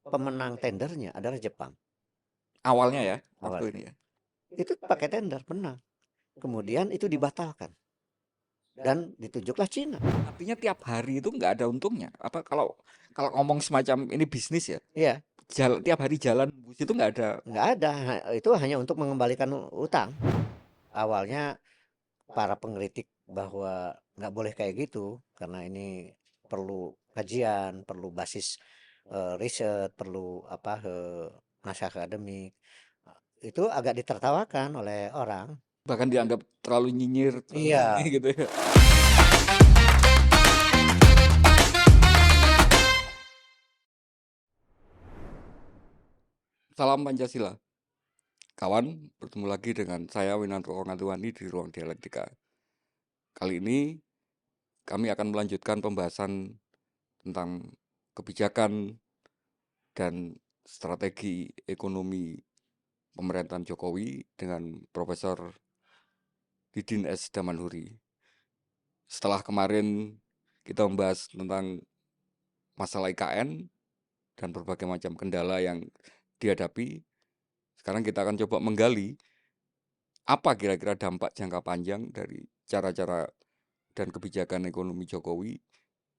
pemenang tendernya adalah Jepang Awalnya ya, waktu awalnya. ini ya. Itu pakai tender, menang. Kemudian itu dibatalkan dan ditunjuklah Cina. Artinya tiap hari itu nggak ada untungnya. Apa kalau kalau ngomong semacam ini bisnis ya, Iya, tiap hari jalan bus itu nggak ada. nggak ada. Itu hanya untuk mengembalikan utang. Awalnya para pengkritik bahwa nggak boleh kayak gitu karena ini perlu kajian, perlu basis riset, perlu apa naskah akademik. Itu agak ditertawakan oleh orang. Bahkan dianggap terlalu nyinyir Iya. gitu ya. Salam Pancasila. Kawan, bertemu lagi dengan saya Winanto Ngatuwani di Ruang Dialektika. Kali ini kami akan melanjutkan pembahasan tentang kebijakan dan strategi ekonomi pemerintahan Jokowi dengan Profesor Didin S. Damanhuri. Setelah kemarin kita membahas tentang masalah IKN dan berbagai macam kendala yang dihadapi, sekarang kita akan coba menggali apa kira-kira dampak jangka panjang dari cara-cara dan kebijakan ekonomi Jokowi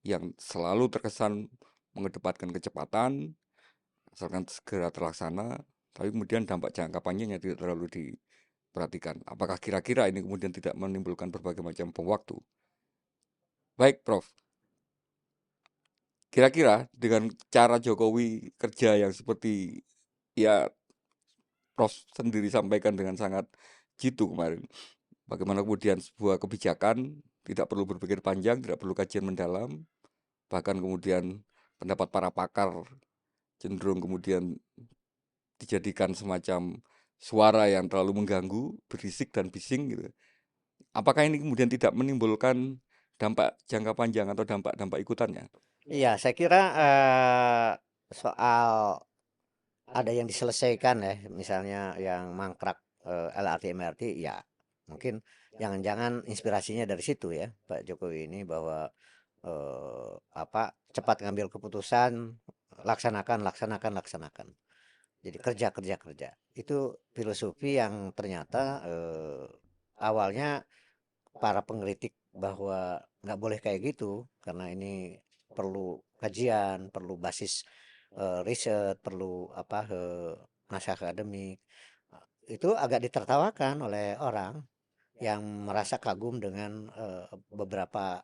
yang selalu terkesan mengedepankan kecepatan, asalkan segera terlaksana, tapi kemudian dampak jangka panjangnya tidak terlalu diperhatikan. Apakah kira-kira ini kemudian tidak menimbulkan berbagai macam bom waktu? Baik, Prof. Kira-kira dengan cara Jokowi kerja yang seperti ya Prof sendiri sampaikan dengan sangat jitu kemarin, bagaimana kemudian sebuah kebijakan tidak perlu berpikir panjang, tidak perlu kajian mendalam, bahkan kemudian pendapat para pakar cenderung kemudian dijadikan semacam suara yang terlalu mengganggu, berisik dan bising gitu. Apakah ini kemudian tidak menimbulkan dampak jangka panjang atau dampak-dampak ikutannya? Iya, saya kira soal ada yang diselesaikan ya, misalnya yang mangkrak LRT MRT, ya mungkin jangan-jangan inspirasinya dari situ ya, Pak Jokowi ini bahwa apa cepat ngambil keputusan, laksanakan, laksanakan, laksanakan. Jadi kerja, kerja, kerja. Itu filosofi yang ternyata awalnya para pengkritik bahwa nggak boleh kayak gitu karena ini perlu kajian, perlu basis riset, perlu apa naskah akademik. Itu agak ditertawakan oleh orang yang merasa kagum dengan beberapa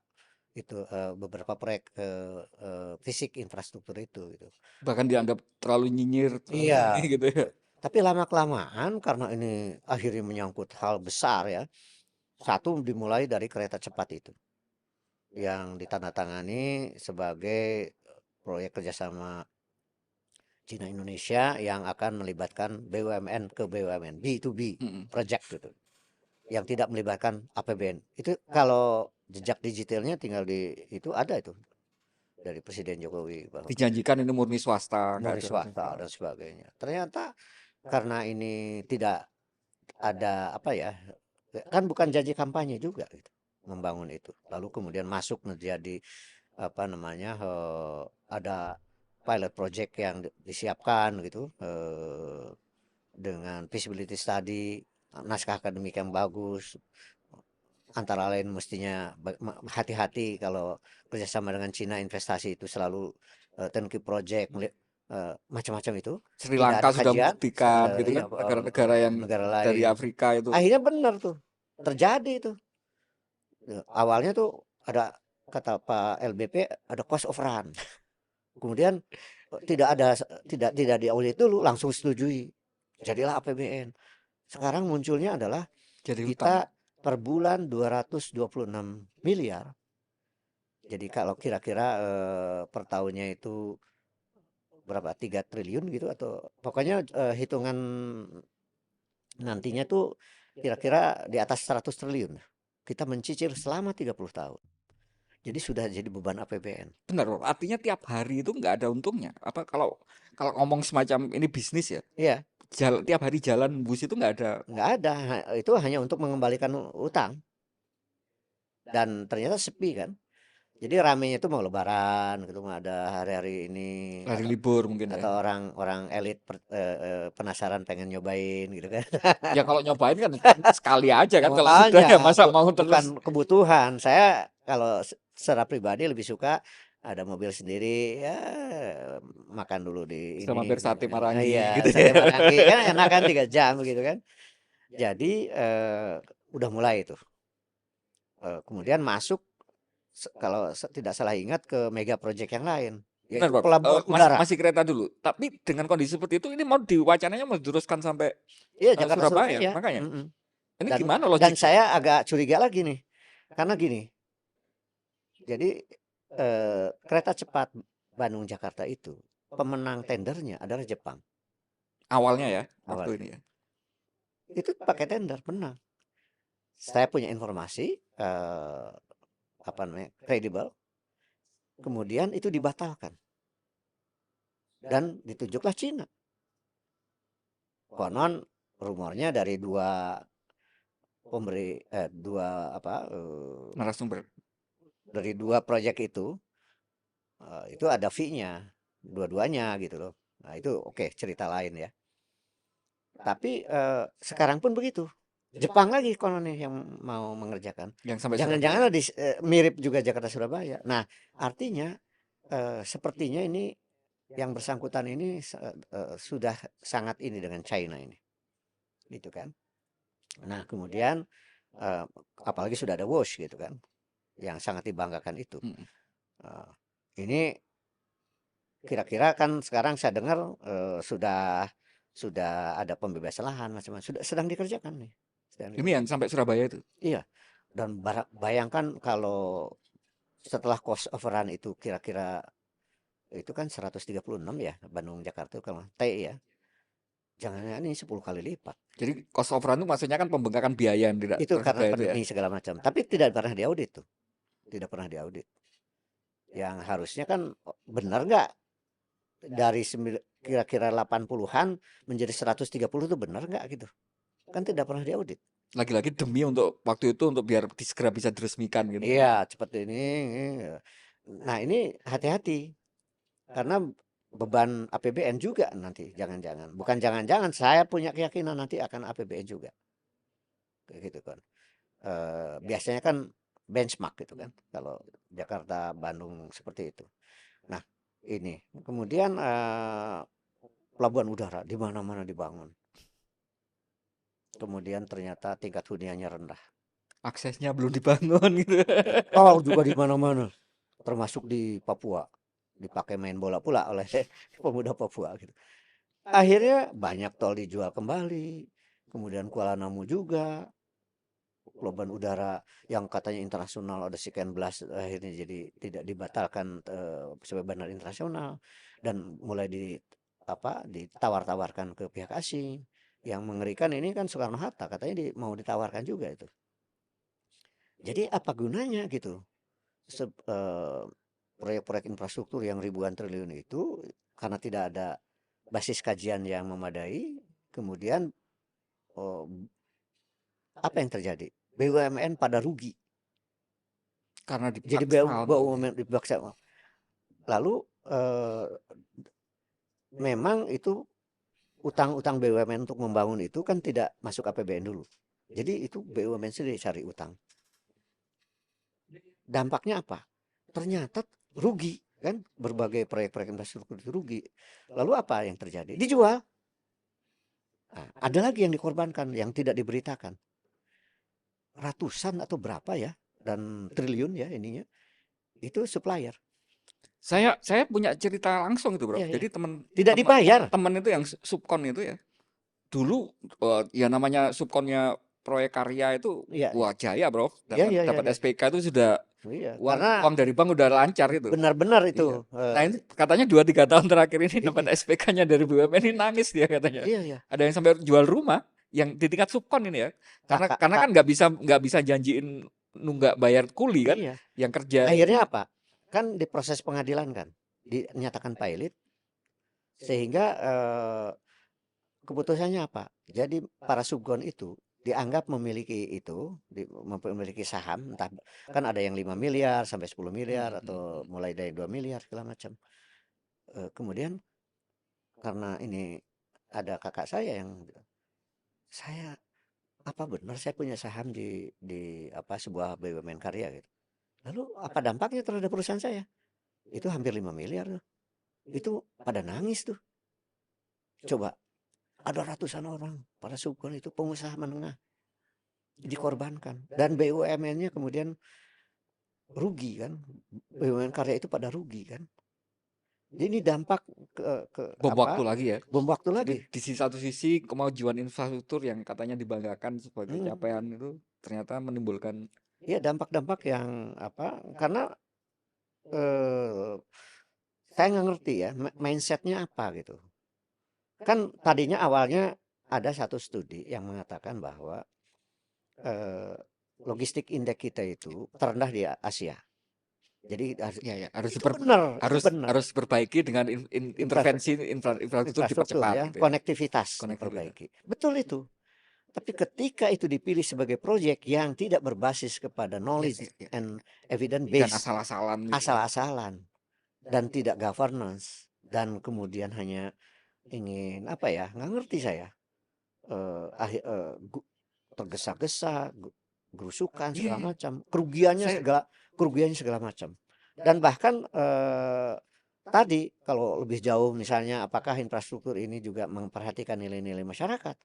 proyek fisik infrastruktur itu gitu. Bahkan dianggap terlalu nyinyir Iya, gitu ya. tapi lama-kelamaan karena ini akhirnya menyangkut hal besar ya. Satu dimulai dari kereta cepat itu yang ditandatangani sebagai proyek kerjasama Cina Indonesia yang akan melibatkan BUMN ke BUMN, B2B Mm-mm. project gitu, yang tidak melibatkan APBN. Itu kalau jejak digitalnya tinggal di itu ada itu dari Presiden Jokowi bahwa Dijanjikan ini murni swasta, nggak murni ada sama swasta dan sebagainya. Ternyata karena ini tidak ada apa ya, kan bukan janji kampanye juga gitu, membangun itu. Lalu kemudian masuk menjadi apa namanya ada pilot project yang disiapkan gitu dengan feasibility study, naskah akademik yang bagus, antara lain mestinya hati-hati kalau kerjasama dengan Cina investasi itu selalu turnkey project macam-macam itu Sri tidak Lanka ada sudah kajian membuktikan gitu iya kan, negara-negara yang negara dari lain Afrika itu. akhirnya benar tuh terjadi itu. Awalnya tuh ada kata Pak LBP ada cost of run. Kemudian tidak ada tidak diaudit dulu langsung setujui. Jadilah APBN. Sekarang munculnya adalah Jadi hutang. kita per bulan 226 miliar. Jadi kalau kira-kira per tahunnya itu berapa? 3 triliun gitu atau pokoknya hitungan nantinya tuh kira-kira di atas 100 triliun. Kita mencicil selama 30 tahun. Jadi sudah jadi beban APBN. Benar, Prof. Artinya tiap hari itu nggak ada untungnya. Apa kalau kalau ngomong semacam ini bisnis ya, Iya, tiap hari jalan bus itu nggak ada. nggak ada. Itu hanya untuk mengembalikan utang dan ternyata sepi kan. Jadi ramenya itu mau lebaran gitu, mau ada hari-hari ini Hari libur mungkin ya. atau orang elit penasaran pengen nyobain gitu kan. Ya kalau nyobain kan sekali aja Ya kan kalau sudah ya makanya masa mau terus. bukan kebutuhan. Saya kalau secara pribadi lebih suka ada mobil sendiri ya, makan dulu di Bisa ini mampir gitu. sate Marangi Iya, gitu sate ya. Marangi kan enak kan 3 jam gitu kan. Jadi udah mulai itu. Kemudian masuk kalau tidak salah ingat ke mega project yang lain, Benar, yaitu Prof. pelabuhan Masih udara. masih kereta dulu. Tapi dengan kondisi seperti itu ini mau diwacananya mau diteruskan sampai Iya, Jakarta Surabaya. Surabaya. Makanya Mm-mm. ini Dan gimana dan logiknya? saya agak curiga lagi nih, karena gini. Jadi kereta cepat Bandung Jakarta itu pemenang tendernya adalah Jepang Awalnya ya, waktu awalnya. ini ya. Itu pakai tender menang. Saya punya informasi apa namanya kredibel. Kemudian itu dibatalkan dan ditunjuklah Cina. Konon rumornya dari dua apa Narasumber. dari dua proyek itu ada fee-nya dua-duanya gitu loh. Nah itu oke, cerita lain ya. Tapi sekarang pun begitu. Jepang lagi kononnya yang mau mengerjakan. Yang sampai Surabaya. Jangan-jangan mirip juga Jakarta Surabaya. Nah, artinya sepertinya ini yang bersangkutan ini sudah sangat ini dengan China ini, gitu kan. Nah, kemudian eh, apalagi sudah ada WOS gitu kan, yang sangat dibanggakan itu. Mm. Eh, ini kira-kira kan sekarang saya dengar sudah ada pembebasan lahan macam-macam, sudah sedang dikerjakan nih, sedang Ini yang dikerjakan. sampai Surabaya itu. Iya, dan bayangkan kalau setelah cost overrun itu kira-kira itu kan 136 ya Bandung Jakarta kalau T ya. Jangan ini 10 kali lipat. Jadi cost overrun itu maksudnya kan pembengkakan biaya yang tidak Itu karena tersedia itu ya. pandemi segala macam. Tapi tidak pernah diaudit tuh. Tidak pernah diaudit. Yang harusnya kan benar nggak dari kira-kira 80-an menjadi 130 itu benar nggak gitu. Kan tidak pernah diaudit. Lagi-lagi demi untuk waktu itu untuk biar segera bisa diresmikan gitu. Iya, seperti ini. Nah, ini hati-hati. Karena beban APBN juga nanti jangan-jangan. Bukan jangan-jangan, saya punya keyakinan nanti akan APBN juga. Kayak gitu kan. Biasanya kan benchmark gitu kan. Kalau Jakarta, Bandung seperti itu. Nah, ini. Kemudian pelabuhan udara di mana-mana dibangun. Kemudian ternyata tingkat huniannya rendah. Aksesnya belum dibangun gitu. Oh, juga di mana-mana. Termasuk di Papua. Dipakai main bola pula oleh pemuda Papua gitu. Akhirnya banyak tol dijual kembali. Kemudian Kuala Namu juga. Pelabuhan udara yang katanya internasional ada sekian belas akhirnya jadi tidak dibatalkan sebagai bandar internasional dan mulai ditawar-tawarkan ke pihak asing. Yang mengerikan ini kan Soekarno Hatta katanya mau ditawarkan juga itu. Jadi apa gunanya gitu? Proyek-proyek infrastruktur yang ribuan triliun itu karena tidak ada basis kajian yang memadai, kemudian oh, apa yang terjadi? BUMN pada rugi. Karena Jadi dipaksa untuk ini. BUMN dipaksa. Lalu memang itu utang-utang BUMN untuk membangun itu kan tidak masuk APBN dulu. Jadi itu BUMN sendiri cari utang. Dampaknya apa? Ternyata rugi kan, berbagai proyek-proyek infrastruktur itu rugi. Lalu apa yang terjadi? Dijual. Nah, ada lagi yang dikorbankan yang tidak diberitakan. Ratusan atau berapa ya dan triliun ya ininya. Itu supplier. Saya punya cerita langsung itu, Bro. Iya, iya. Jadi teman Tidak dibayar. teman itu yang subkon itu ya. Dulu ya namanya subkonnya proyek karya itu Iya, wah jaya, Bro. iya, Dapat iya, iya, dapat iya. SPK itu sudah Iya, uang karena uang dari bank udah lancar itu. benar-benar Iya. itu. Nah, ini katanya 2-3 tahun terakhir ini dapat Iya, SPK-nya dari BUMN ini nangis dia katanya. iya, iya. Ada yang sampai jual rumah yang di tingkat subkon ini ya. Kakak, Karena kak, kan nggak bisa janjiin nunggak bayar kuli kan iya. yang kerja. Akhirnya apa? Kan diproses pengadilan kan, dinyatakan pilot, sehingga keputusannya apa? Jadi para subgon itu dianggap memiliki itu, memiliki saham, entah kan ada yang 5 miliar sampai 10 miliar Mhm atau mhm. mulai dari 2 miliar segala macam. Kemudian karena ini ada kakak saya yang bilang, "Saya apa benar saya punya saham di apa sebuah BUMN karya gitu. Lalu apa dampaknya terhadap perusahaan saya?" Itu hampir 5 miliar tuh. Itu pada nangis tuh. Coba ada ratusan orang pada syukur itu pengusaha menengah dikorbankan dan BUMN-nya kemudian rugi kan. BUMN karya itu pada rugi kan. Jadi ini dampak ke Bom waktu apa, lagi ya. bom waktu Jadi lagi. satu sisi kemajuan infrastruktur yang katanya dibanggakan sebagai Hmm, capaian itu ternyata menimbulkan iya dampak-dampak yang apa, karena eh, saya nggak ngerti ya mindsetnya apa gitu. Kan tadinya awalnya ada satu studi yang mengatakan bahwa eh, logistik indeks kita itu terendah di Asia. Jadi ya ya harus itu benar, itu harus benar. harus diperbaiki dengan intervensi infrastruktur Infrastruktur dipercepat ya, gitu ya. konektivitas Konektivitas. diperbaiki. Betul itu. Tapi ketika itu dipilih sebagai proyek yang tidak berbasis kepada Ya, knowledge ya, ya, ya. and evidence Dan base, asal-asalan gitu ya. asal-asalan dan tidak governance dan kemudian hanya ingin apa ya, nggak ngerti saya. Tergesa-gesa, gerusukan Iya, segala iya. macam, Saya kerugiannya segala macam. Dan bahkan tadi kalau lebih jauh misalnya apakah infrastruktur ini juga memperhatikan nilai-nilai masyarakat?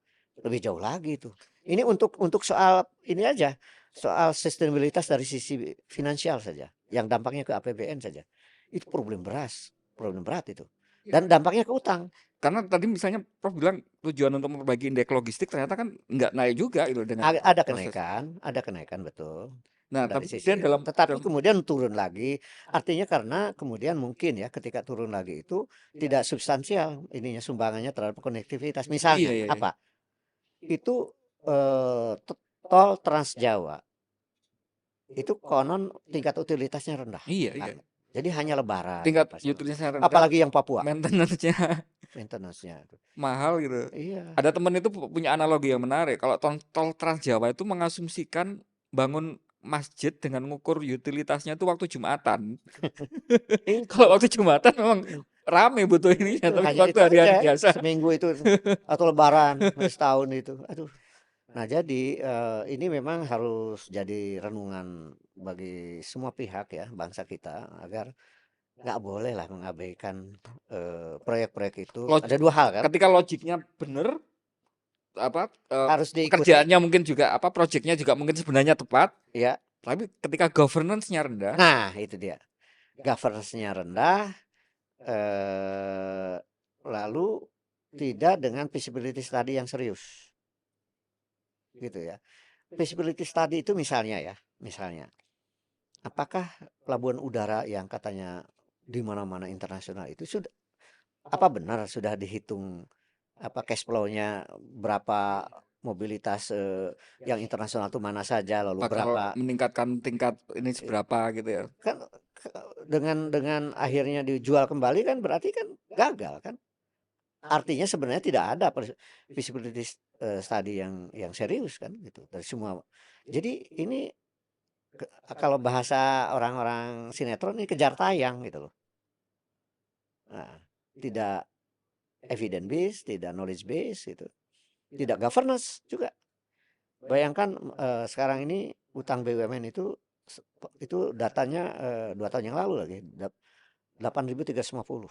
Lebih jauh lagi itu. Ini untuk soal ini aja, soal sustainabilitas dari sisi finansial saja, yang dampaknya ke APBN saja. Itu problem berat itu. Dan dampaknya ke utang. karena tadi misalnya Prof bilang tujuan untuk memperbaiki indeks logistik ternyata kan nggak naik juga itu dengan Ada proses. kenaikan betul Nah, dari tapi kemudian sisi itu. dalam Tetapi dalam kemudian turun lagi, artinya karena kemudian mungkin ya ketika turun lagi itu tidak substansial ininya sumbangannya terhadap konektivitas. iya Misalnya iya iya. apa? Itu tol Trans Jawa itu konon tingkat utilitasnya rendah. Iya iya. Nah, jadi hanya lebaran Tingkat pasti. utilitasnya rendah, Apalagi yang Papua maintenance-nya maintenance-nya itu. mahal gitu. Iya. Ada temen itu punya analogi yang menarik. Kalau tol Trans Jawa itu mengasumsikan bangun masjid dengan ngukur utilitasnya itu waktu Jumatan. Kalau Itu waktu Jumatan memang rame butuh ininya, itu tapi hanya waktu itu hari-hari aja biasa. seminggu itu atau lebaran setahun itu. Aduh. Nah, jadi ini memang harus jadi renungan bagi semua pihak ya, bangsa kita agar nggak boleh lah mengabaikan proyek-proyek itu. Log Ada dua hal kan, ketika logiknya bener, apa, harus diikuti, pekerjaannya mungkin juga apa, projeknya juga mungkin sebenarnya tepat, ya. tapi ketika governance-nya rendah, Nah, itu dia. Governance-nya rendah, eh, lalu tidak dengan feasibility study yang serius, gitu ya. Feasibility study itu misalnya, apakah pelabuhan udara yang katanya di mana-mana internasional itu sudah apa benar sudah dihitung apa cash flow-nya berapa mobilitas yang internasional itu mana saja lalu bakal berapa meningkatkan tingkat ini eh, seberapa gitu ya. kan dengan akhirnya dijual kembali kan berarti kan gagal kan artinya sebenarnya tidak ada feasibility study yang serius kan gitu dari semua jadi ini kalau bahasa orang-orang sinetron ini kejar tayang gitu loh. Nah, tidak evidence base, tidak knowledge base gitu. Tidak governance juga. Bayangkan sekarang ini utang BUMN itu datanya 2 tahun yang lalu lagi 8.350.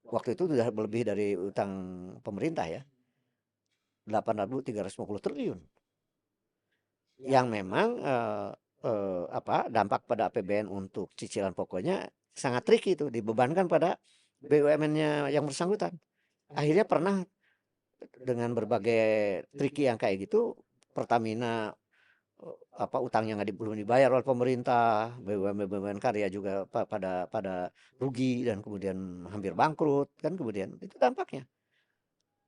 Waktu itu sudah lebih dari utang pemerintah ya 8.350 triliun yang memang apa dampak pada APBN untuk cicilan pokoknya sangat tricky itu dibebankan pada BUMN-nya yang bersangkutan. Akhirnya pernah dengan berbagai triki yang kayak gitu Pertamina apa utangnya belum dibayar oleh pemerintah, BUMN karya juga pada rugi dan kemudian hampir bangkrut kan kemudian itu dampaknya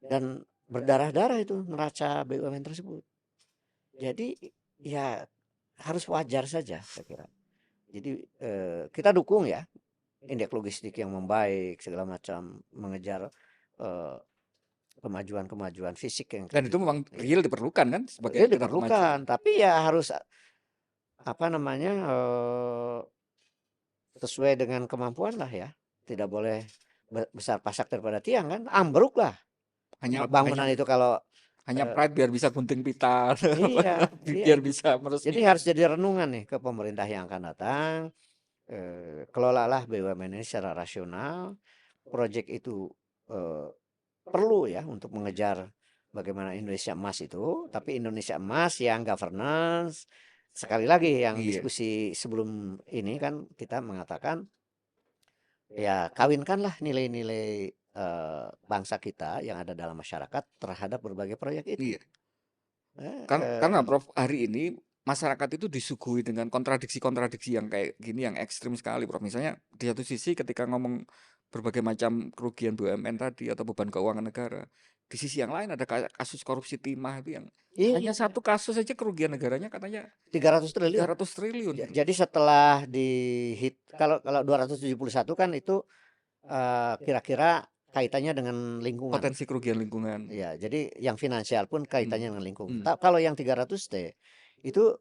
dan berdarah-darah itu neraca BUMN tersebut. Jadi ya harus wajar saja saya kira. Jadi kita dukung ya indeks logistik yang membaik segala macam mengejar eh, kemajuan fisik yang Dan itu memang iya, real diperlukan kan sebagai pilar kemajuan. diperlukan, tapi ya harus, apa namanya, sesuai dengan kemampuan lah ya. Tidak boleh besar pasak daripada tiang kan, ambruk lah Hanya hanya bangunan itu kalau, hanya eee pride biar bisa gunting pita, iya iya biar itu. bisa Jadi meresmikan. harus jadi renungan nih ke pemerintah yang akan datang, kelolalah BUMN ini secara rasional, proyek itu, eee, perlu ya untuk mengejar bagaimana Indonesia Emas itu, tapi Indonesia Emas yang governance, sekali lagi yang Iya, diskusi sebelum ini kan kita mengatakan, ya kawinkanlah nilai-nilai, bangsa kita yang ada dalam masyarakat terhadap berbagai proyek itu. iya. Eh, Karena Prof, hari ini masyarakat itu disuguhi dengan kontradiksi-kontradiksi yang kayak gini yang ekstrim sekali, Prof. Misalnya di satu sisi ketika ngomong berbagai macam kerugian BUMN tadi atau beban keuangan negara, di sisi yang lain ada kasus korupsi timah itu yang hanya iya, satu kasus saja kerugian negaranya katanya 300 tiga triliun. ratus triliun. Jadi setelah kalau kalau 271 kan itu, kira-kira kaitannya dengan lingkungan. Potensi kerugian lingkungan. Ya, jadi yang finansial pun Hmm, kaitannya dengan lingkungan. hmm. Kalau yang 300T itu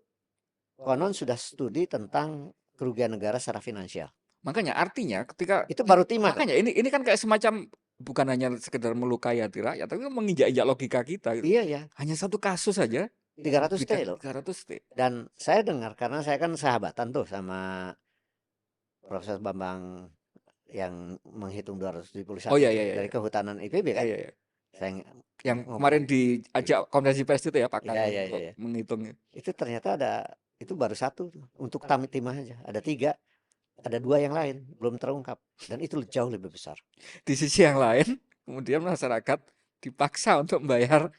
konon sudah studi tentang kerugian negara secara finansial. Makanya artinya ketika Itu baru timah loh. makanya ini kan kayak semacam bukan hanya sekedar melukai hati rakyat, tapi kan menginjak-injak logika kita gitu. Iya ya, Hanya satu kasus saja 300T bisa loh. 300 T. Dan saya dengar karena saya kan sahabatan tuh sama Profesor Bambang yang menghitung Oh 271 iya itu iya iya dari iya. Kehutanan IPB Iya kan. iya iya. Saya Yang ngobrol. kemarin diajak konferensi pers itu ya Iya pakarnya iya iya untuk iya. menghitungnya. Itu ternyata itu baru satu tuh, untuk Tamit Timah aja. Ada tiga, ada dua yang lain belum terungkap dan itu jauh lebih besar. Di sisi yang lain, kemudian masyarakat dipaksa untuk membayar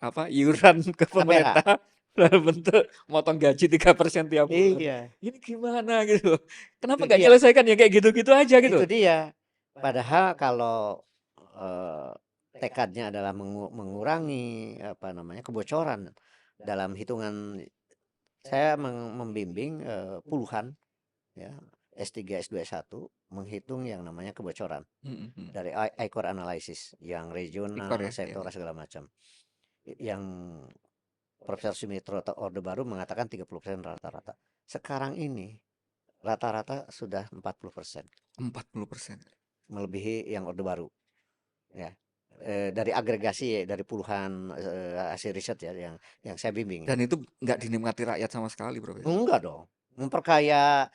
apa iuran ke KPH. pemerintah dalam bentuk motong gaji 3% tiap bulan. Iya, Ini gimana gitu? itu Kenapa nggak dia. nyelesaikan ya kayak gitu-gitu aja Itu gitu? dia. Padahal kalau eh, tekadnya adalah mengurangi apa namanya kebocoran dalam hitungan, saya membimbing puluhan ya S3 S2 S1 menghitung yang namanya kebocoran Mhm, mhm. dari ICOR analysis yang Ikor regional, ya, ya, ya. sektoral segala macam. Yang Profesor Sumitro atau Orde Baru mengatakan 30% rata-rata. Sekarang ini rata-rata sudah 40%, 40%. melebihi yang Orde Baru ya. Dari agregasi dari puluhan hasil riset ya yang saya bimbing ya. Dan itu nggak dinikmati rakyat sama sekali, Bro ya. Enggak dong. Memperkaya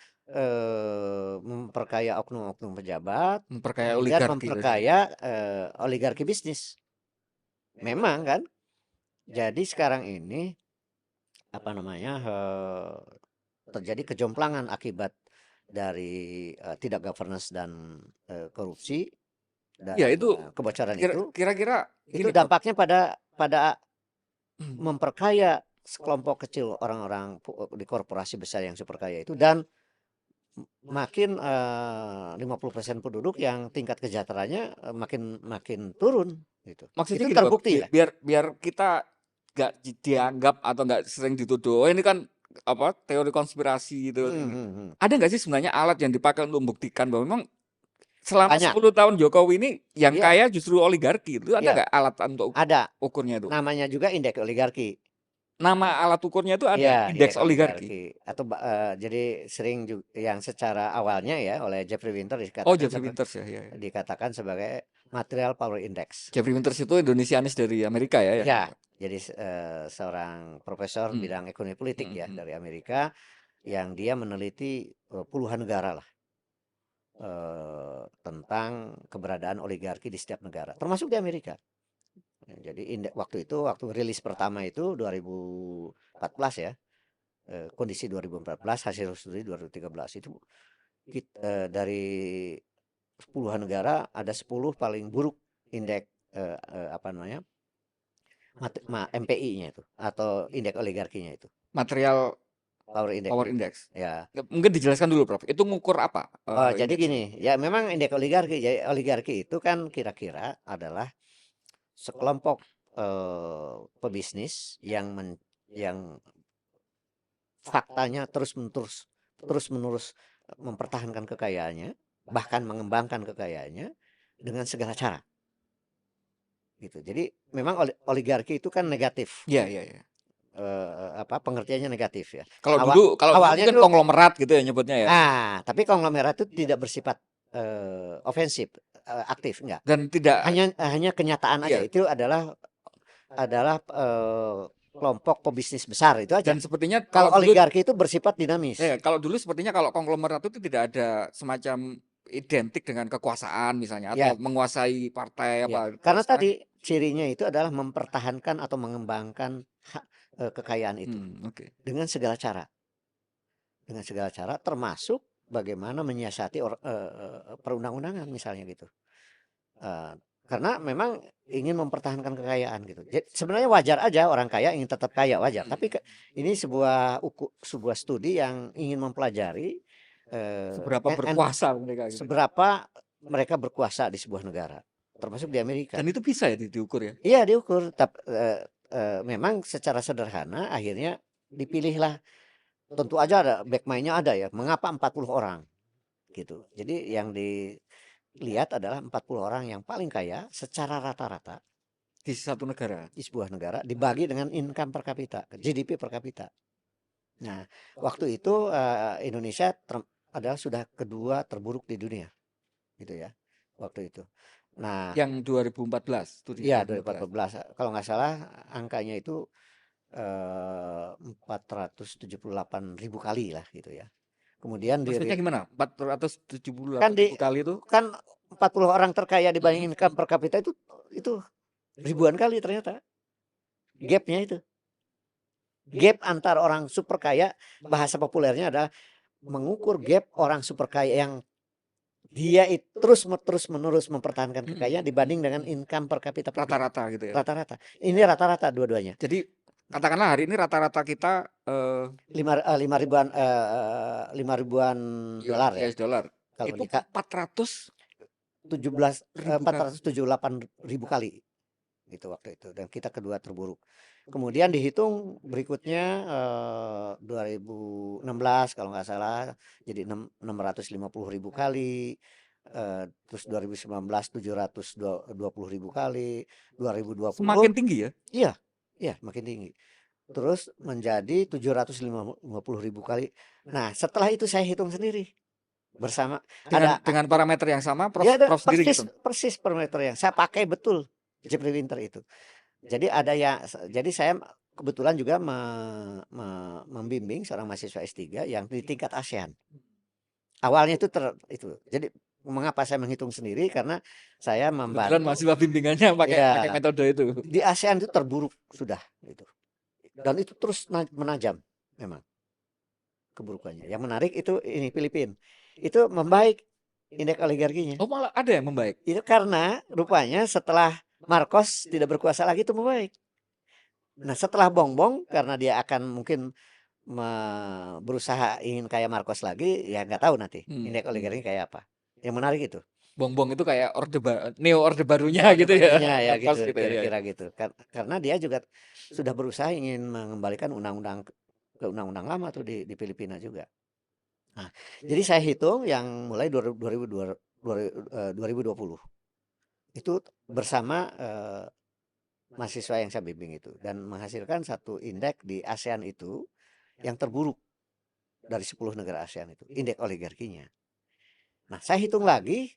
memperkaya oknum-oknum pejabat, Memperkaya kemudian oligarki tadi. memperkaya oligarki bisnis. Memang kan. Jadi sekarang ini apa namanya terjadi kejomplangan akibat dari tidak governance dan korupsi Ya dan itu kebocoran itu. kira-kira Itu gini, Prof. dampaknya pada memperkaya sekelompok kecil orang-orang di korporasi besar yang super kaya itu dan makin 50% penduduk yang tingkat kesejahteraannya makin makin turun gitu. Maksudnya Itu gini, Prof. terbukti ya. Biar biar kita nggak dianggap atau nggak sering dituduh, oh ini kan apa teori konspirasi gitu. Hmm, hmm, hmm. Ada nggak sih sebenarnya alat yang dipakai untuk membuktikan bahwa memang selama Banyak. 10 tahun Jokowi ini yang Iya, kaya justru oligarki itu ada iya, nggak alat untuk ada. ukurnya itu? Namanya juga indeks oligarki. Nama alat ukurnya itu ada Iya, indeks indeks oligarki. oligarki atau jadi sering yang secara awalnya ya oleh Jeffrey Winter Oh Jeffrey Winters ya, ya, ya. dikatakan sebagai material power index. Jeffrey Winters itu Indonesianis dari Amerika ya, yang Ya, jadi seorang profesor hmm, bidang ekonomi politik hmm, ya hmm. dari Amerika yang dia meneliti puluhan negara lah tentang keberadaan oligarki di setiap negara, termasuk di Amerika. Ya, jadi waktu itu waktu rilis pertama itu 2014 ya, kondisi 2014 hasil studi 2013 itu dari puluhan negara ada 10 paling buruk indeks apa namanya MPI-nya itu atau indeks oligarkinya itu Material power index power index. ya. Mungkin dijelaskan dulu, Prof. Itu ngukur apa Oh, jadi indeks itu? gini ya, memang indeks oligarki, jadi oligarki itu kan kira-kira adalah sekelompok pebisnis yang faktanya terus menerus mempertahankan kekayaannya, bahkan mengembangkan kekayaannya dengan segala cara. gitu. Jadi memang oligarki itu kan negatif, Iya iya iya. pengertiannya negatif ya. Kalau dulu Awalnya mungkin itu konglomerat gitu ya nyebutnya ya, tapi konglomerat itu tidak bersifat, ofensif, aktif, enggak. dan tidak Hanya kenyataan aja, iya, itu adalah kelompok pebisnis besar, itu aja. dan sepertinya Kalau kalau dulu oligarki itu bersifat dinamis. kalau dulu sepertinya kalau konglomerat itu tidak ada semacam identik dengan kekuasaan misalnya atau Ya, menguasai partai ya. apa. Kalau Karena sekarang tadi cirinya itu adalah mempertahankan atau mengembangkan kekayaan itu oke. dengan segala cara. Dengan segala cara termasuk bagaimana menyiasati perundang-undangan misalnya gitu. Eee, karena memang ingin mempertahankan kekayaan gitu. Sebenarnya wajar aja orang kaya ingin tetap kaya, wajar. Mhm. Tapi ini sebuah studi yang ingin mempelajari, Seberapa berkuasa mereka gitu. seberapa mereka berkuasa di sebuah negara, termasuk di Amerika. Dan itu bisa ya diukur ya? Iya diukur, memang secara sederhana akhirnya dipilihlah, tentu aja ada backmine-nya ada ya, mengapa 40 orang gitu. Jadi yang dilihat adalah 40 orang yang paling kaya secara rata-rata Di satu negara. di sebuah negara dibagi dengan income per kapita, GDP per kapita. Nah, waktu itu, Indonesia adalah sudah kedua terburuk di dunia, gitu ya, waktu itu. Nah, Yang 2014, studi iya 2014. 2014, kalau nggak salah angkanya itu, 478.000 kali lah gitu ya. Kemudian Maksudnya gimana? 478 kan ribu kali itu? kan 40 orang terkaya Mhm dibanding income mhm. per kapita itu ribuan kali ternyata gapnya itu. Gap antar orang super kaya, bahasa populernya adalah mengukur gap orang super kaya yang dia terus menerus mempertahankan Mhm kekayaan dibanding dengan mhm. income per kapita Rata-rata gitu ya. rata-rata. Ini rata-rata dua-duanya. Jadi katakanlah hari ini rata-rata kita, 5 ribuan dolar ya. US dollar Kalau itu di 400.000 empat kali. ratus tujuh puluh delapan ribu kali gitu waktu itu, dan kita kedua terburuk. Kemudian dihitung berikutnya, 2016 kalau nggak salah jadi 650.000 kali, terus 2019 720.000 kali, 2020 Semakin tinggi ya? iya iya makin tinggi. Terus menjadi 750.000 kali. Nah, setelah itu saya hitung sendiri bersama Dengan ada dengan parameter yang sama ya ada Prof sendiri persis gitu? persis parameter yang saya pakai betul Jeffrey Winter itu. Jadi saya kebetulan juga membimbing seorang mahasiswa S3 yang di tingkat ASEAN. Awalnya itu. Jadi mengapa saya menghitung sendiri karena saya Kebetulan membantu mahasiswa bimbingannya pakai ya metode itu. di ASEAN itu terburuk sudah gitu. Dan itu terus menajam memang keburukannya. Yang menarik itu ini Filipina. Itu membaik indeks oligarkinya. Oh malah ada yang membaik? Itu karena rupanya setelah Marcos tidak berkuasa lagi itu membaik. Nah, setelah Bongbong karena dia akan mungkin berusaha ingin kayak Marcos lagi, ya nggak tahu nanti indeks oligarkinya kayak apa. Yang menarik itu. Bongbong itu kayak neo orde barunya Orde gitu ya, barunya ya gitu, Marcos gitu ya, ya. kira-kira gitu. Karena dia juga sudah berusaha ingin mengembalikan undang-undang ke undang-undang lama tuh di Filipina juga. Nah, jadi saya hitung yang mulai 2020 itu bersama mahasiswa yang saya bimbing itu dan menghasilkan satu indeks di ASEAN itu yang terburuk dari 10 negara ASEAN itu, indeks oligarkinya. Nah, saya hitung lagi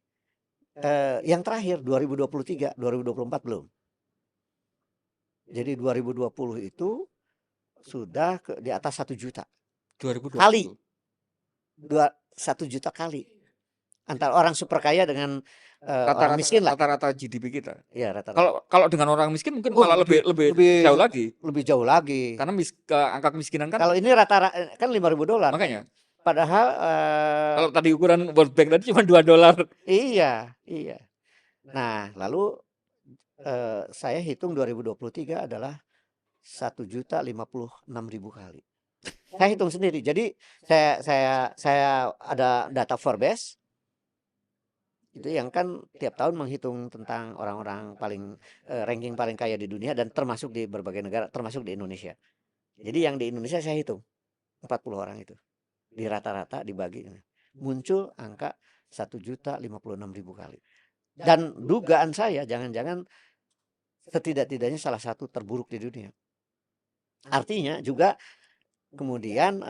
yang terakhir 2023, 2024 belum. Jadi 2020 itu sudah di atas 1 juta kali, 2020. 1 juta kali antara orang super kaya dengan orang Rata-rata miskin lah. rata-rata GDP kita. Iya rata-rata. Kalau kalau dengan orang miskin mungkin Oh malah lebih lebih lebih lebih jauh lagi. lebih jauh lagi. Karena angka kemiskinan kan Kalau ini rata-rata kan 5.000 dolar. makanya. Padahal Kalau tadi ukuran World Bank tadi cuma $2. iya iya. Nah lalu saya hitung 2023 adalah 1.056.000 kali. Saya hitung sendiri. Jadi saya ada data Forbes itu yang kan tiap tahun menghitung tentang orang-orang paling ranking paling kaya di dunia dan termasuk di berbagai negara, termasuk di Indonesia. Jadi yang di Indonesia saya hitung 40 orang itu di rata-rata dibagi muncul angka 1.056.000 kali. Dan dugaan saya jangan-jangan setidak-tidaknya salah satu terburuk di dunia. Artinya juga kemudian,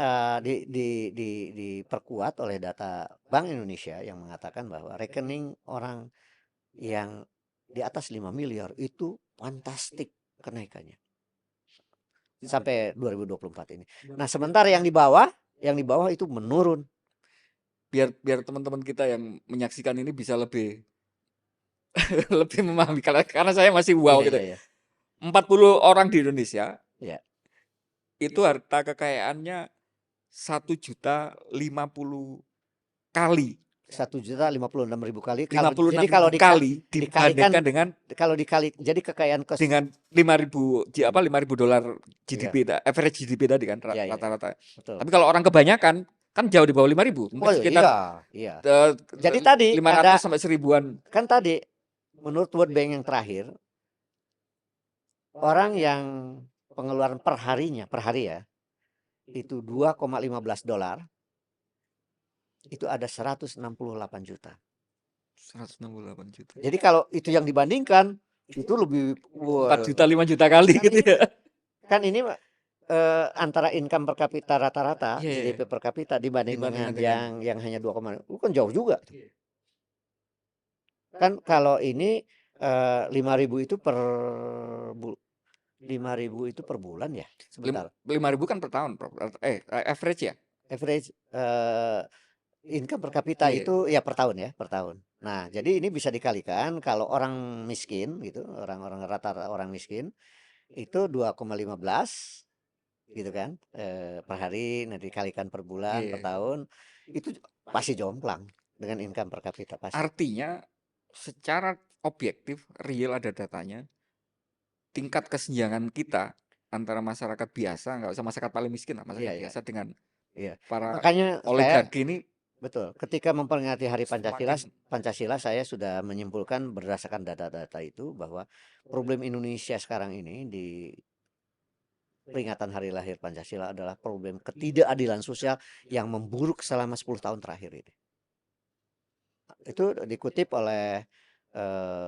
diperkuat oleh data Bank Indonesia yang mengatakan bahwa rekening orang yang di atas 5 miliar itu fantastik kenaikannya sampai 2024 ini. Nah, sementara yang di bawah itu menurun. Biar teman-teman kita yang menyaksikan ini bisa lebih lebih memahami karena saya masih wow Iya, gitu. iya, iya. 40 orang di Indonesia Iya, itu harta kekayaannya 1.050.000 kali, 1.056.000 kali lima kalau puluh jadi enam kalau ribu kali dikalikan dibandingkan dengan kalau dikali jadi kekayaan dengan 5.000 apa $5.000 iya, GDP average GDP tadi kan iya, iya, iya. rata-rata. Betul. Tapi kalau orang kebanyakan kan jauh di bawah 5.000, mungkin Oh sekitar iya, iya. Jadi tadi 500 sampai 1.000-an. kan tadi menurut World Bank yang terakhir, orang yang pengeluaran per harinya, per hari ya, itu $2,15, itu ada 168 juta. 168 juta. Jadi kalau itu yang dibandingkan, itu lebih 4 juta 5 juta kali gitu ya. kan ini antara income per kapita rata-rata, Iya, iya. GDP per kapita dibanding dengan Dibandingkan dengan yang hanya 2, kan jauh juga. Kan kalau ini 5.000 itu per 5.000 itu per bulan ya? Sebentar. 5.000 kan per tahun, Prof. Average ya? Average income per kapita Iya. itu ya per tahun ya, per tahun. Nah, jadi ini bisa dikalikan kalau orang miskin gitu, orang-orang rata-rata orang miskin itu 2,15 gitu kan, per hari, nanti dikalikan per bulan, per Iya. tahun, itu pasti jomplang dengan income per kapita pasti. Artinya secara objektif real ada datanya, tingkat kesenjangan kita antara masyarakat biasa, nggak usah masyarakat paling miskin lah, Iya, masyarakat iya, biasa dengan iya. para Makanya saya oligarki ini betul, ketika memperingati Hari Pancasila, semakin saya sudah menyimpulkan berdasarkan data-data itu bahwa problem Indonesia sekarang ini di peringatan hari lahir Pancasila adalah problem ketidakadilan sosial yang memburuk selama 10 tahun terakhir ini. Itu dikutip oleh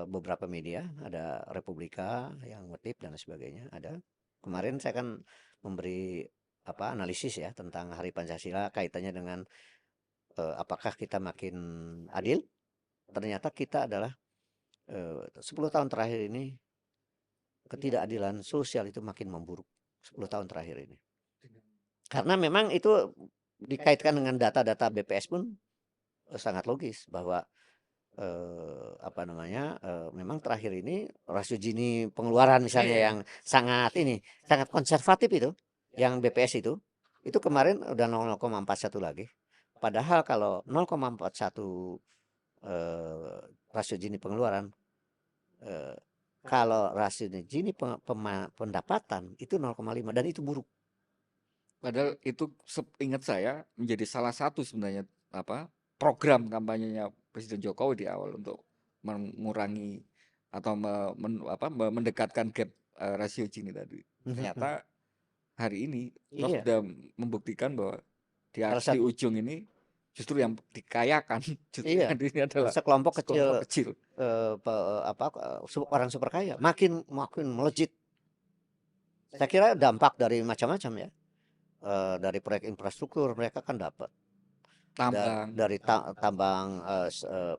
beberapa media, ada Republika yang ngetip dan sebagainya, ada. Kemarin saya kan memberi analisis ya tentang Hari Pancasila kaitannya dengan apakah kita makin adil? Ternyata kita adalah 10 tahun terakhir ini ketidakadilan sosial itu makin memburuk 10 tahun terakhir ini. Karena memang itu dikaitkan dengan data-data BPS pun sangat logis bahwa memang terakhir ini rasio Gini pengeluaran misalnya yang sangat konservatif itu, yang BPS itu kemarin udah 0,41 lagi. Padahal kalau 0,41 rasio Gini pengeluaran, kalau rasio Gini pendapatan itu 0,5 dan itu buruk. padahal itu ingat saya menjadi salah satu sebenarnya program kampanyenya Presiden Jokowi di awal untuk mengurangi atau mendekatkan gap rasio Gini tadi. Ternyata hari ini Prof Iya, sudah membuktikan bahwa salah di satu. ujung ini justru yang dikayakan, justru Iya, yang ini adalah sekelompok kecil sekelompok kecil. orang super kaya makin makin melejit. Saya kira dampak dari macam-macam ya. Dari proyek infrastruktur mereka kan dapat Tambang, dari tambang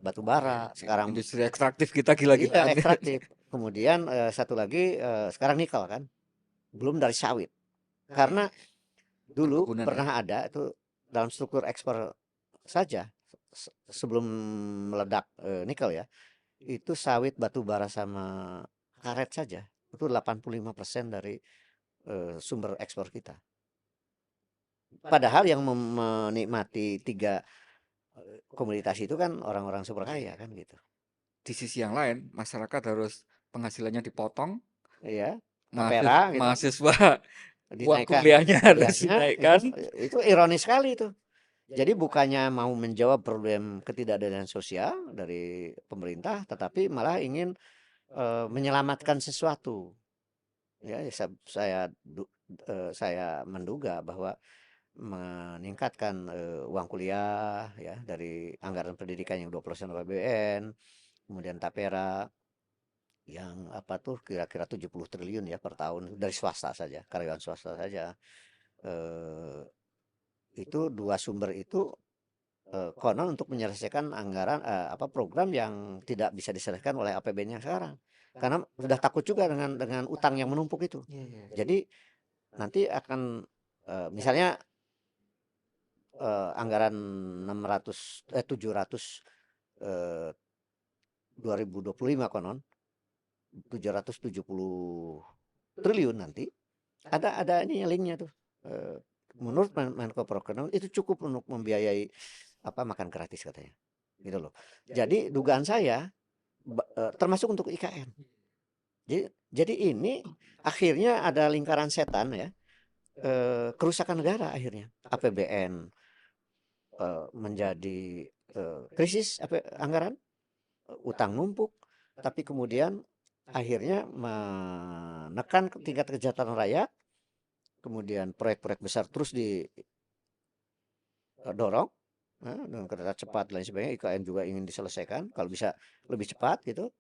batu bara sekarang. industri ekstraktif kita Iya, gila-gilaan. ekstraktif. Kemudian satu lagi sekarang nikel kan, belum dari sawit. Karena dulu Perkebunan ya. pernah ada itu dalam struktur ekspor saja sebelum meledak nikel ya, itu sawit, batu bara sama karet saja itu 85% dari sumber ekspor kita. Padahal yang menikmati tiga komoditas itu kan orang-orang super kaya kan gitu. Di sisi yang lain, masyarakat harus penghasilannya dipotong, Iya, tapera gitu, mahasiswa uang dinaikkan kuliahnya harus kuliahnya dinaikkan. itu ironis sekali itu. Jadi bukannya mau menjawab problem ketidakadilan sosial dari pemerintah, tetapi malah ingin menyelamatkan sesuatu. Ya, saya menduga bahwa meningkatkan uang kuliah ya dari anggaran pendidikan yang 20% APBN, kemudian tapera yang apa tuh kira-kira 70 triliun ya per tahun dari swasta saja, karyawan swasta saja. Eh, itu dua sumber itu konon untuk menyelesaikan anggaran apa program yang tidak bisa diselesaikan oleh APBN yang sekarang. Karena sudah takut juga dengan utang yang menumpuk itu. Iya, iya. Jadi nanti akan misalnya anggaran 700 eh, 2025 konon 770 triliun nanti ada ini linknya tuh. Eh, Menurut Menko Perekonomian itu cukup untuk membiayai apa makan gratis katanya. Gitu loh. Jadi dugaan saya termasuk untuk IKN. Jadi ini akhirnya ada lingkaran setan ya, kerusakan negara akhirnya. APBN menjadi krisis anggaran, utang numpuk, tapi kemudian akhirnya menekan tingkat kesejahteraan rakyat, kemudian proyek-proyek besar terus didorong dengan kereta cepat dan lain sebagainya. IKN juga ingin diselesaikan kalau bisa lebih cepat gitu.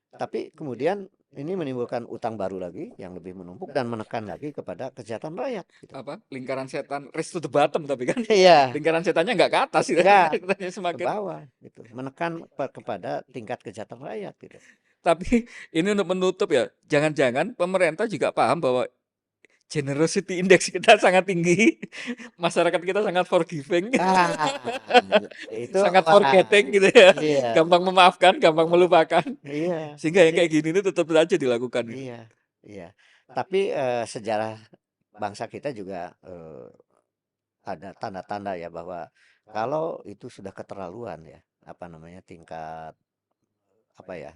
Tapi kemudian ini menimbulkan utang baru lagi yang lebih menumpuk dan menekan lagi kepada kesejahteraan rakyat gitu. Apa lingkaran setan race to the bottom tapi kan Iya, lingkaran setannya nggak ke atas gitu. enggak Katanya ke semakin. bawah gitu, menekan kepada tingkat kesejahteraan rakyat gitu. Tapi ini untuk menutup ya, jangan-jangan pemerintah juga paham bahwa generosity index kita sangat tinggi, masyarakat kita sangat forgiving, Ah, itu sangat wah, forgetting gitu ya, iya, gampang memaafkan, gampang melupakan, iya. sehingga yang Jadi kayak gini ini tetap saja dilakukan gitu. iya, iya. Tapi sejarah bangsa kita juga ada tanda-tanda ya bahwa kalau itu sudah keterlaluan ya, apa namanya tingkat apa ya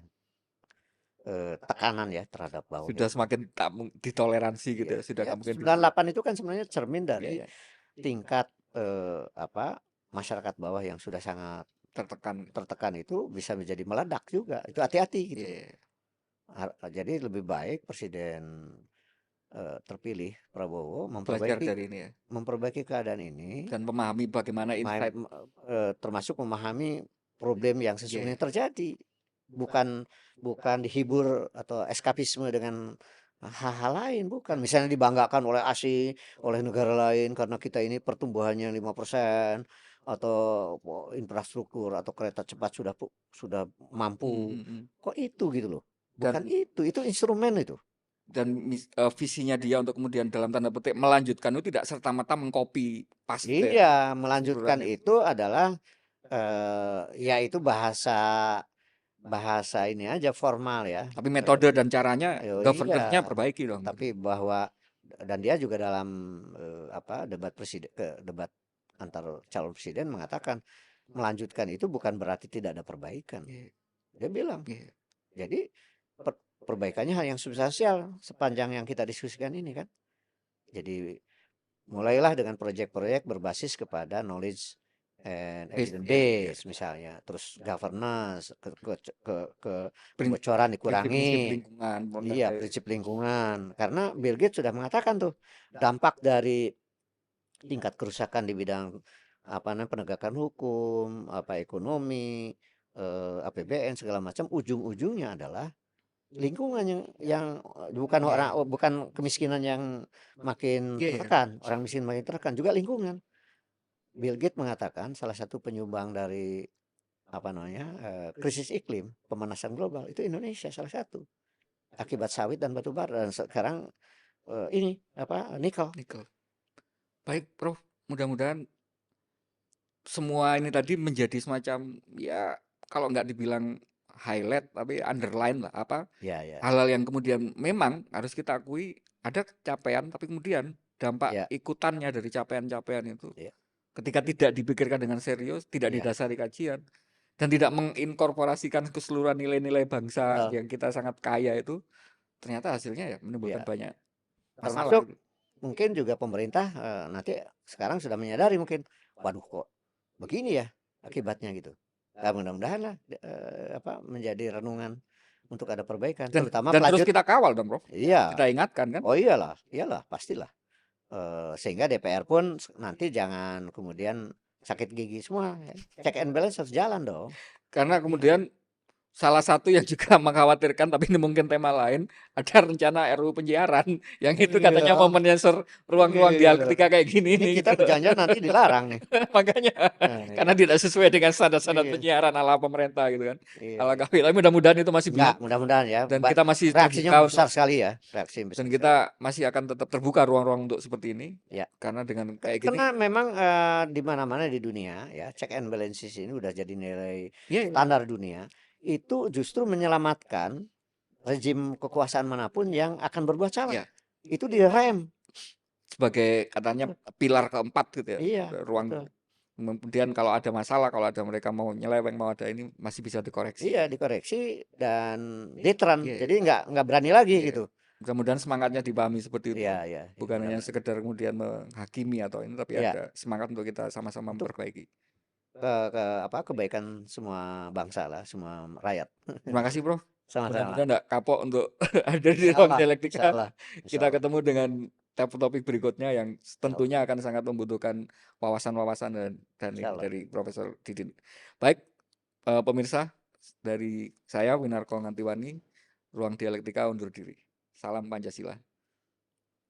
tekanan ya terhadap bawah Sudah itu. semakin tak ditoleransi gitu Ya, ya, sudah ya nggak mungkin. 98 itu kan sebenarnya cermin Iya, dari iya, tingkat apa masyarakat bawah yang sudah sangat tertekan. tertekan itu bisa menjadi meledak juga. Itu hati-hati Iya, gitu loh. iya. Jadi lebih baik presiden terpilih Prabowo Belajar memperbaiki dari ini ya, memperbaiki keadaan ini, dan memahami bagaimana insight. termasuk memahami problem yang Iya, sesungguhnya terjadi. Bukan bukan dihibur atau eskapisme dengan hal-hal lain, bukan. Misalnya dibanggakan oleh asing, oleh negara lain karena kita ini pertumbuhannya 5% atau infrastruktur atau kereta cepat sudah mm, mampu. mm, mm. Kok itu gitu loh. Bukan Dan itu instrumen itu. visinya dia untuk kemudian dalam tanda petik melanjutkan itu tidak serta-merta mengcopy paste Iya, melanjutkan keseluruhan itu. itu adalah ya itu bahasa bahasa ini aja formal ya. Tapi metode dan caranya Oh governance-nya iya, perbaiki dong gitu. tapi bahwa dan dia juga dalam apa debat antar calon presiden mengatakan melanjutkan itu bukan berarti tidak ada perbaikan. Iya, Dia bilang, iya. jadi perbaikannya hal yang substansial sepanjang yang kita diskusikan ini kan. Jadi mulailah dengan proyek-proyek berbasis kepada knowledge and Base, evidence iya, iya. base misalnya, terus governance, ke Prin- kebocoran Prinsip-prinsip dikurangi. lingkungan Iya, mengenai prinsip lingkungan. Karena Bill Gates sudah mengatakan tuh dampak dari tingkat kerusakan di bidang apa namanya penegakan hukum, apa ekonomi, APBN segala macam ujung-ujungnya adalah lingkungan yang bukan iya, orang bukan kemiskinan yang makin iya, iya. tertekan, orang miskin makin tertekan, juga lingkungan. Bill Gates mengatakan salah satu penyumbang dari apa namanya krisis iklim, pemanasan global itu Indonesia salah satu akibat sawit dan batu bara dan sekarang ini apa nikel. Nikel. Baik, Prof. Mudah-mudahan semua ini tadi menjadi semacam ya kalau nggak dibilang highlight tapi underline lah apa Ya, ya, hal-hal yang kemudian memang harus kita akui ada capaian tapi kemudian dampak ya, ikutannya dari capaian-capaian itu ya, ketika tidak dipikirkan dengan serius, tidak ya. didasari kajian dan tidak menginkorporasikan keseluruhan nilai-nilai bangsa Betul. yang kita sangat kaya itu ternyata hasilnya ya menimbulkan Ya, banyak masalah termasuk gitu. mungkin juga pemerintah nanti sekarang sudah menyadari mungkin, waduh kok begini ya akibatnya gitu. Nah, mudah-mudahan lah apa menjadi renungan untuk ada perbaikan, terutama Dan terus pelanjut. kita kawal dong, Prof. Iya, Kita ingatkan kan? oh iyalah, iyalah pastilah. Sehingga DPR pun nanti jangan kemudian sakit gigi semua. Ya. Check and balance harus jalan dong. Karena kemudian salah satu yang juga mengkhawatirkan, tapi ini mungkin tema lain, ada rencana RUU penyiaran yang itu katanya mau Iya, menyensor ruang-ruang iya. dialektika kayak gini Ini nih kita gitu. jangan-jangan nanti dilarang nih. Makanya Nah, karena iya. tidak sesuai dengan standar-standar Iya, penyiaran ala pemerintah gitu kan. iya, Ala iya. KPI. Tapi mudah-mudahan itu masih Enggak, belum mudah-mudahan ya. dan kita masih Reaksinya terbuka besar untuk sekali ya, reaksi dan besar sekali. kita masih akan tetap terbuka ruang-ruang untuk seperti ini Ya. karena dengan kayak gini Karena memang di mana-mana di dunia ya, check and balances ini udah jadi nilai ya ya, standar dunia. Itu justru menyelamatkan rezim kekuasaan manapun yang akan berbuat salah. ya, Itu direm. sebagai katanya Betul. pilar keempat gitu ya. Iya, Ruang betul. kemudian kalau ada masalah, kalau ada mereka mau nyeleweng, mau ada ini masih bisa dikoreksi. Iya, dikoreksi dan diteran. Iya, Jadi nggak berani lagi iya. gitu. Mudah-mudahan semangatnya dipahami seperti itu. Iya, iya, ya, Bukan hanya mudah-mudahan. sekedar kemudian menghakimi atau ini, tapi Iya, ada semangat untuk kita sama-sama untuk memperbaiki. ke apa kebaikan semua bangsa lah, semua rakyat. Terima kasih, Bro. Sama-sama. Mudah-mudahan enggak kapok untuk ada di Insya ruang Allah, insya dialektika. Allah, insya Kita Allah, ketemu dengan topik berikutnya yang insya Allah, tentunya akan sangat membutuhkan wawasan-wawasan dan insya ini Allah. dari Profesor Didin. Baik, pemirsa, dari saya Winarko Ngantiwani, Ruang Dialektika undur diri. Salam Pancasila.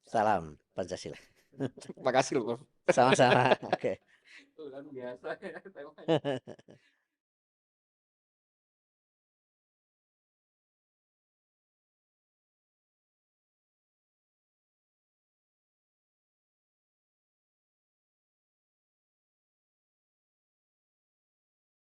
Salam Pancasila. Terima kasih loh, Bro. Sama-sama. Oke. Itu kan biasa ya temanya.